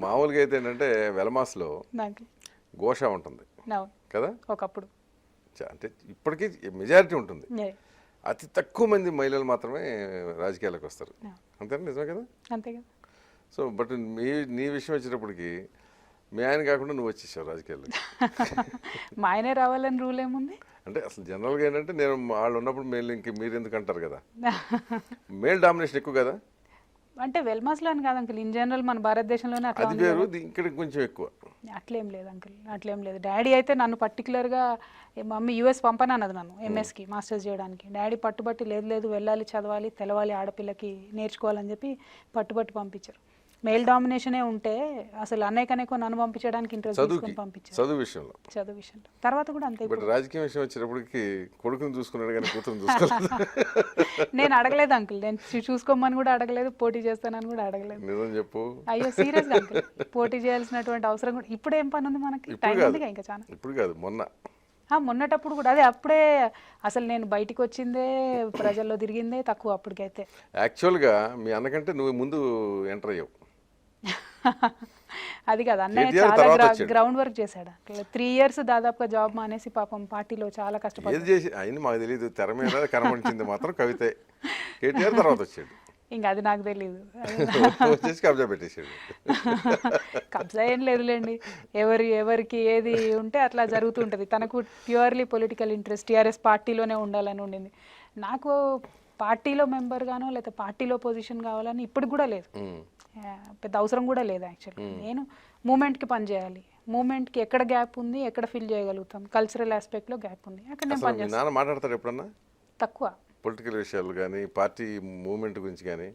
మామూలుగా అయితే ఏంటంటే వెలమాస్లో నాకు ఘోష ఉంటుంది అవును కదా. ఒకప్పుడు అంటే ఇప్పటికీ మెజారిటీ ఉంటుంది. ఏ, అతి తక్కువ మంది మహిళలు మాత్రమే రాజకీయాలకు వస్తారు. ఆ, అంతేనా, నిజమే కదా. అంతే కదా. సో బట్ నీ విషయం వచ్చేటప్పటికి మీ ఆయన కాకుండా నువ్వు వచ్చేసావు రాజకీయాల్లోకి. మా ఆయనే రావాలని రూల్ ఏముంది? అంటే అసలు జనరల్గా ఏంటంటే నేను వాళ్ళు ఉన్నప్పుడు మేల్ ఇంక మీరు ఎందుకు అంటారు కదా, మేల్ డామినేషన్ ఎక్కువ కదా. అంటే వెల్మాస్లో అని కాదు అంకుల్, ఇన్ జనరల్ మన భారతదేశంలోనే అట్లా అది ఉంది వేరు, కదా. ఇక్కడ కొంచెం ఎక్కువ. అట్లేం లేదు అంకుల్, అట్లేం లేదు. డాడీ అయితే నన్ను పర్టికులర్గా మమ్మీ యూఎస్ పంపనన్నది నన్ను ఎంఎస్కి మాస్టర్స్ చేయడానికి. డాడీ పట్టుబట్టి లేదు లేదు వెళ్ళాలి, చదవాలి, తెలవాలి, ఆడపిల్లకి నేర్చుకోవాలని చెప్పి పట్టుబట్టి పంపించారు. మేల్ డామినేషనే ఉంటే అసలు అనేకనేకో నన్ను పంపించడానికి ఇంట్రెస్ట్ తీసుకొని పంపించారు చదువు విషయంలో. చదువు విషయంలో. తర్వాత కూడా అంతే. బట్ రాజకీయ విషయం వచ్చేటప్పటికి కొడుకుని చూసుకున్నాడు కానీ కూతురుని చూసుకోలేదు. నేను అడగలేదు అంకుల్, నేను చూసుకోమని కూడా అడగలేదు, పోటీ చేస్తానని కూడా అడగలేదు. నిజం చెప్పు. అయ్యో సీరియస్గా అంకుల్, పోటీ చేయాల్సినటువంటి అవసరం కూడా ఇప్పుడు ఏం పని ఉంది మనకి, టైం ఉంది ఇంకా చాలా. ఇప్పుడు కాదు, మొన్న మొన్నటప్పుడు కూడా అదే, అప్పుడే అసలు నేను బయటికి వచ్చిందే ప్రజల్లో తిరిగిందే తక్కువ అప్పటికైతే. యాక్చువల్గా మీ అన్నకంటే నువ్వు ముందు ఎంటర్ అయ్యావు. అది కాదు, అన్నయ్య KTR చాలా తర్వాత వచ్చాడు. గ్రౌండ్ వర్క్ చేశాడు. 3 years దాదాపుగా జాబ్ మానేసి పాపం పార్టీలో చాలా కష్టపడ్డాడు. ఏది చేసి అయినా మాకు తెలియదు, తెర మీద కనబడించింది మాత్రం కవితే. కేటీఆర్ తర్వాత వచ్చాడు. ఇంకా అది నాకు తెలీదు. వచ్చేసి కబ్జా పెట్టేసాడు. కబ్జా ఏం లేదులేండి, ఎవరికి ఏది ఉంటే అట్లా జరుగుతుంటుంది. తనకు ప్యూర్లీ పొలిటికల్ ఇంట్రెస్ట్ టీఆర్ఎస్ పార్టీలోనే ఉండాలని ఉండింది. నాకు పార్టీలో మెంబర్గానో లేదా పార్టీలో పొజిషన్ కావాలని ఇప్పుడు కూడా లేదు, పెద్ద అవసరం కూడా లేదు యాక్చువల్లీ. నేను మూమెంట్కి పనిచేయాలి, మూమెంట్కి ఎక్కడ గ్యాప్ ఉంది, ఎక్కడ ఫిల్ చేయగలుగుతాం, కల్చరల్ ఆస్పెక్ట్లో గ్యాప్ ఉంది, అక్కడ నేను అసలు మీ పనిచేస్తాను. నాన్న మాట్లాడతాడు ఎప్పుడన్నా తక్కువ పొలిటికల్ విషయాలు కానీ పార్టీ మూవ్మెంట్ గురించి కానీ?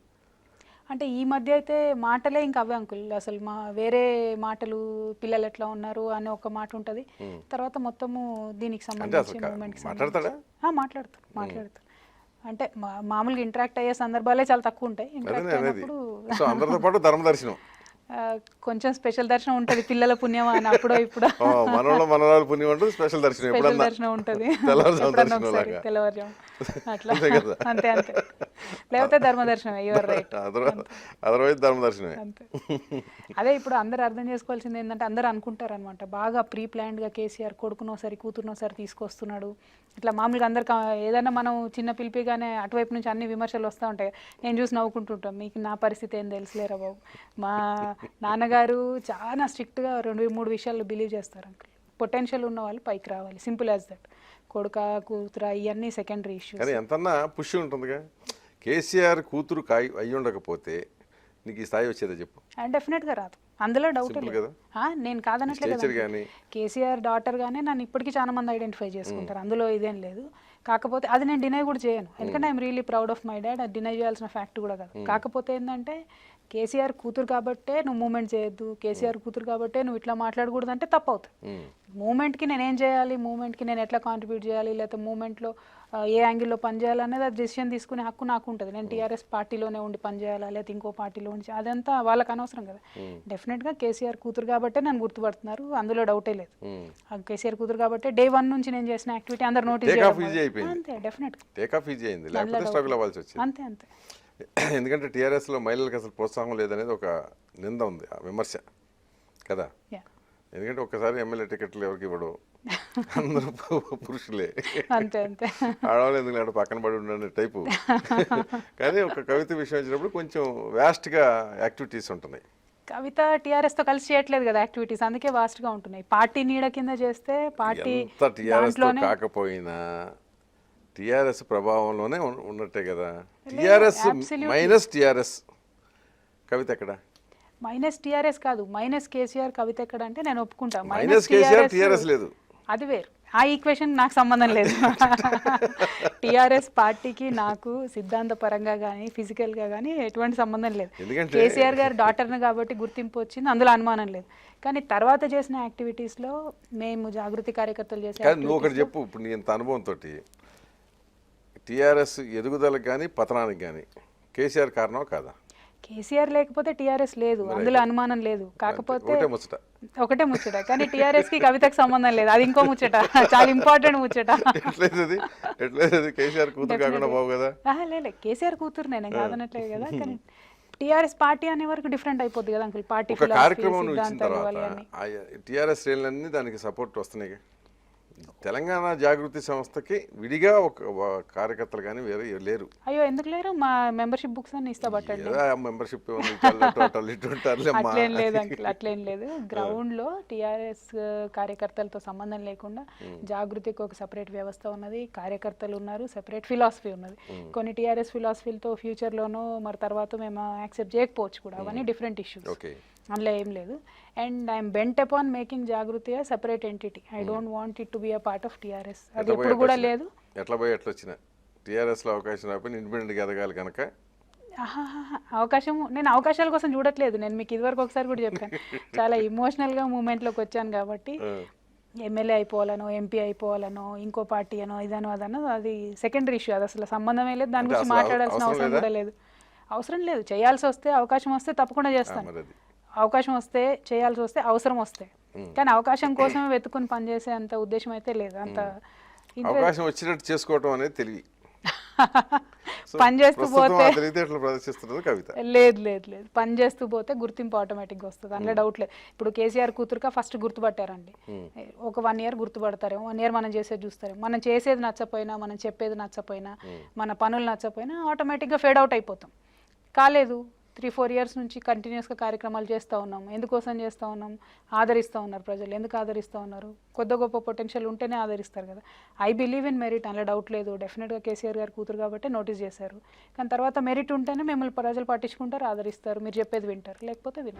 అంటే ఈ మధ్య అయితే మాటలే ఇంకా అవే అంకుల్. అసలు వేరే మాటలు, పిల్లలు ఎట్లా ఉన్నారు అనే ఒక మాట ఉంటుంది, తర్వాత మొత్తము దీనికి సంబంధించి మూమెంట్కి మాట్లాడతాడా? మాట్లాడతారు. అంటే మామూలుగా ఇంటరాక్ట్ అయ్యే సందర్భాలే చాలా తక్కువ ఉంటాయి. ఇంటరాక్ట్ అయినప్పుడు సో అందరితో పాటు ధర్మదర్శనం కొంచెం స్పెషల్ దర్శనం ఉంటుంది, పిల్లల పుణ్యం అని అప్పుడో ఇప్పుడు మనవరాలు పుణ్యం ఉంటుంది, స్పెషల్ దర్శనం స్పెషల్ దర్శనం ఉంటుంది, తెల్లవారుజాము అట్లా. అంతే అంతే, లేకపోతే ధర్మదర్శనం. యువర్ రైట్, అదర్వైజ్ ధర్మదర్శనమే. అంతే. అదే ఇప్పుడు అందరు అర్థం చేసుకోవాల్సింది ఏంటంటే, అందరూ అనుకుంటారు అనమాట బాగా ప్రీ ప్లాన్డ్గా కేసీఆర్ కొడుకునోసారి కూతురునోసారి తీసుకొస్తున్నాడు ఇట్లా. మామూలుగా అందరికి ఏదైనా మనం చిన్న పిలిపిగానే అటువైపు నుంచి అన్ని విమర్శలు వస్తూ ఉంటాయి. నేను చూసి నవ్వుకుంటుంటాం, మీకు నా పరిస్థితి ఏం తెలుసులేరా బాబు. మా నాన్నగారు చాలా స్ట్రిక్ట్గా 2-3 విషయాల్లో బిలీవ్ చేస్తారు అంకుల్. పొటెన్షియల్ ఉన్న వాళ్ళు పైకి రావాలి, సింపుల్ యాజ్ దట్. కొడుక కూతురా ఇవన్నీ సెకండరీ ఇష్యూస్. కానీ ఎంతన్నా పుష్ ఉంటుందిగా. కేసీఆర్ కూతురు అయ్యి ఉండకపోతే నీకు ఈ స్థాయి వచ్చేదా చెప్పు? డెఫినెట్గా రాదు, అందులో డౌట్ సింపుల్ లేదు. కదా. నేను కాదనట్లే కదా, కానీ కేసీఆర్ డాటర్గానే నన్ను ఇప్పటికీ చాలా మంది ఐడెంటిఫై చేసుకుంటారు, అందులో ఇదేం లేదు. కాకపోతే అది నేను డినై కూడా చేయను, ఎందుకంటే I'm really proud of my dad. అది డినై చేయాల్సిన ఫ్యాక్ట్ కూడా కాదు. కాకపోతే ఏంటంటే కేసీఆర్ కూతురు కాబట్టే నువ్వు మూమెంట్ చేయొద్దు, కేసీఆర్ కూతురు కాబట్టే నువ్వు ఇట్లా మాట్లాడకూడదు అంటే తప్పు అవుతుంది. మూమెంట్కి నేనేం చేయాలి, మూమెంట్కి నేను ఎట్లా కాంట్రిబ్యూట్ చేయాలి, లేకపోతే మూమెంట్లో ఏ యాంగిల్లో పనిచేయాలి అనేది అది డెసిషన్ తీసుకునే హక్కు నాకు ఉంటుంది. నేను టీఆర్ఎస్ పార్టీలోనే ఉండి పనిచేయాలా లేకపోతే ఇంకో పార్టీలో ఉండి, అదంతా వాళ్ళకి అనవసరం కదా. డెఫినెట్గా కేసీఆర్ కూతురు కాబట్టే నన్ను గుర్తుపడుతున్నారు, అందులో డౌటే లేదు. కేసీఆర్ కూతురు కాబట్టి డే 1 నుంచి నేను చేసిన యాక్టివిటీ అందరు నోటీస్ చేయడం అంతే. డెఫినెట్గా టేక్ ఆఫ్ ఈజీ అయింది, లేకపోతే స్ట్రగుల్ అవ్వాల్సి వచ్చింది. అంతే అంతే. ఎందుకంటే టీఆర్ఎస్లో మహిళలకు అసలు ప్రోత్సాహం లేదనేది ఒక నింద ఉంది, విమర్శ కదా. ఎందుకంటే ఒక్కసారి ఎమ్మెల్యే టికెట్లు ఎవరికి ఇవ్వడు, అందరూ పురుషులే, అంతే అంతే. ఆడవాళ్ళు ఎందుకంటే పక్కన పడి ఉండే టైపు. కానీ ఒక కవిత విషయం వచ్చినప్పుడు కొంచెం వ్యాస్ట్గా యాక్టివిటీస్ ఉంటున్నాయి. కవిత టీఆర్ఎస్తో కలిసి చేయట్లేదు కదా యాక్టివిటీస్, అందుకే వాస్ట్గా ఉంటున్నాయి. పార్టీ నీడ కింద చేస్తే పార్టీ టీఆర్ఎస్తో కాకపోయినా టీఆర్ఎస్ ప్రభావంలోనే ఉన్నట్టే కదా. టీఆర్ఎస్ మైనస్ టీఆర్ఎస్ కవిత ఎక్కడ? మైనస్ టీఆర్ఎస్ కాదు, మైనస్ కేసీఆర్ కవిత ఎక్కడ అంటే నేను ఒప్పుకుంటా. మైనస్ కేసీఆర్ టీఆర్ఎస్ లేదు, అది వేరు. ఆ ఈక్వేషన్ నాకు సంబంధం లేదు. టీఆర్ఎస్ పార్టీకి నాకు సిద్ధాంత పరంగా కానీ ఫిజికల్గా కానీ ఎటువంటి సంబంధం లేదు. కేసీఆర్ గారు డాటర్ను కాబట్టి గుర్తింపు వచ్చింది, అందులో అనుమానం లేదు. కానీ తర్వాత చేసిన యాక్టివిటీస్లో మేము జాగృతి కార్యకర్తలు చేసే నువ్వు ఒకటి చెప్పు. ఇప్పుడు నీ ఇంత అనుభవంతో టీఆర్ఎస్ ఎదుగుదలకు కానీ పతనానికి కానీ కేసీఆర్ కారణం కాదా? కేసీఆర్ లేకపోతే టీఆర్ఎస్ లేదు, అందులో అనుమానం లేదు. కాకపోతే ఒకటే ముచ్చట, కానీ టీఆర్ఎస్ కి కవితకు సంబంధం లేదు, అది ఇంకో ముచ్చట, చాలా ఇంపార్టెంట్ ముచ్చట. కేసీఆర్ కూతురు కాకుండా బాగు కదా. లేదు, కేసీఆర్ కూతురు నేను కాదనట్లేదు కదా, కానీ టీఆర్ఎస్ పార్టీ అనే వరకు డిఫరెంట్ అయిపోద్ది కదా అంకుల్, పార్టీ ఒక కార్యక్రమం నువ్వు ఇచ్చిన సిద్ధాంతాలు తర్వాత అవన్నీ. టీఆర్ఎస్ శ్రేణులన్నీ దానికి సపోర్ట్ వస్తున్నాయి. తెలంగాణ జాగృతి సంస్థకి విడిగా ఒక కార్యకర్తలు కానీ వేరే లేరు. అయ్యో ఎందుకు లేరు, మా మెంబర్షిప్ బుక్స్ అన్ని ఇస్తా పట్టండి. మెంబర్షిప్ అట్లేం లేదు అంకుల్, అట్లేం లేదు. గ్రౌండ్ లో టీఆర్ఎస్ కార్యకర్తలతో సంబంధం లేకుండా జాగృతికి ఒక సెపరేట్ వ్యవస్థ ఉన్నది, కార్యకర్తలు ఉన్నారు, సెపరేట్ ఫిలాసఫీ ఉన్నది. కొన్ని టీఆర్ఎస్ ఫిలాసఫీలతో ఫ్యూచర్ లోనో మరి తర్వాత మేము యాక్సెప్ట్ చేయకపోవచ్చు కూడా, అవన్నీ డిఫరెంట్ ఇష్యూస్, అందులో ఏం లేదు. And I'm bent upon making Jagruthi a separate entity. I don't want it to be a part of TRS. అది ఎప్పుడు కూడా లేదు. ఎట్లా పోయి ఎట్లా వచ్చిన టీఆర్ఎస్ లో అవకాశం రాకపోయి ఇండిపెండెంట్గా ఎదగాలి కనుక అవకాశం, నేను అవకాశాల కోసం చూడట్లేదు. నేను మీకు ఇదివరకు ఒకసారి కూడా చెప్పాను, చాలా ఇమోషనల్గా మూమెంట్లోకి వచ్చాను కాబట్టి ఎమ్మెల్యే అయిపోవాలనో ఎంపీ అయిపోవాలనో ఇంకో పార్టీ అనో ఇదనో అదనో అది సెకండరీ ఇష్యూ, అది అసలు సంబంధమే లేదు, దాని గురించి మాట్లాడాల్సిన అవసరం కూడా లేదు. అవసరం లేదు, చేయాల్సి వస్తే అవకాశం వస్తే తప్పకుండా చేస్తాను, అవకాశం వస్తే చేయాల్సి వస్తే అవసరం వస్తే, కానీ అవకాశం కోసమే వెతుకుని పనిచేసే అంత ఉద్దేశం అయితే లేదు. అంత అవకాశం వచ్చినట్టు చేసుకోవటం అనేది తెలివి పని చేస్తూ పోతే ప్రదర్శిస్తున్నది కవిత. లేదు లేదు లేదు, పని చేస్తూ పోతే గుర్తింపు ఆటోమేటిక్గా వస్తుంది, అందులో డౌట్ లేదు. ఇప్పుడు కేసీఆర్ కూతురుగా ఫస్ట్ గుర్తుపట్టారండి, ఒక 1 year గుర్తుపడతారేమో, 1 year మనం చేసేది చూస్తారేమో, మనం చేసేది నచ్చపోయినా మనం చెప్పేది నచ్చపోయినా మన పనులు నచ్చపోయినా ఆటోమేటిక్గా ఫేడ్ అవుట్ అయిపోతాం. కాలేదు, 3-4 years నుంచి కంటిన్యూస్గా కార్యక్రమాలు చేస్తూ ఉన్నాం. ఎందుకోసం చేస్తూ ఉన్నాం, ఆదరిస్తూ ఉన్నారు ప్రజలు. ఎందుకు ఆదరిస్తూ ఉన్నారు, కొద్ది గొప్ప పొటెన్షియల్ ఉంటేనే ఆదరిస్తారు కదా. ఐ బిలీవ్ ఇన్ మెరిట్, అందులో డౌట్ లేదు. డెఫినెట్గా కేసీఆర్ గారు కూతురు కాబట్టి నోటీస్ చేశారు, కానీ తర్వాత మెరిట్ ఉంటేనే మిమ్మల్ని ప్రజలు పట్టించుకుంటారు, ఆదరిస్తారు, మీరు చెప్పేది వింటారు, లేకపోతే వినరు.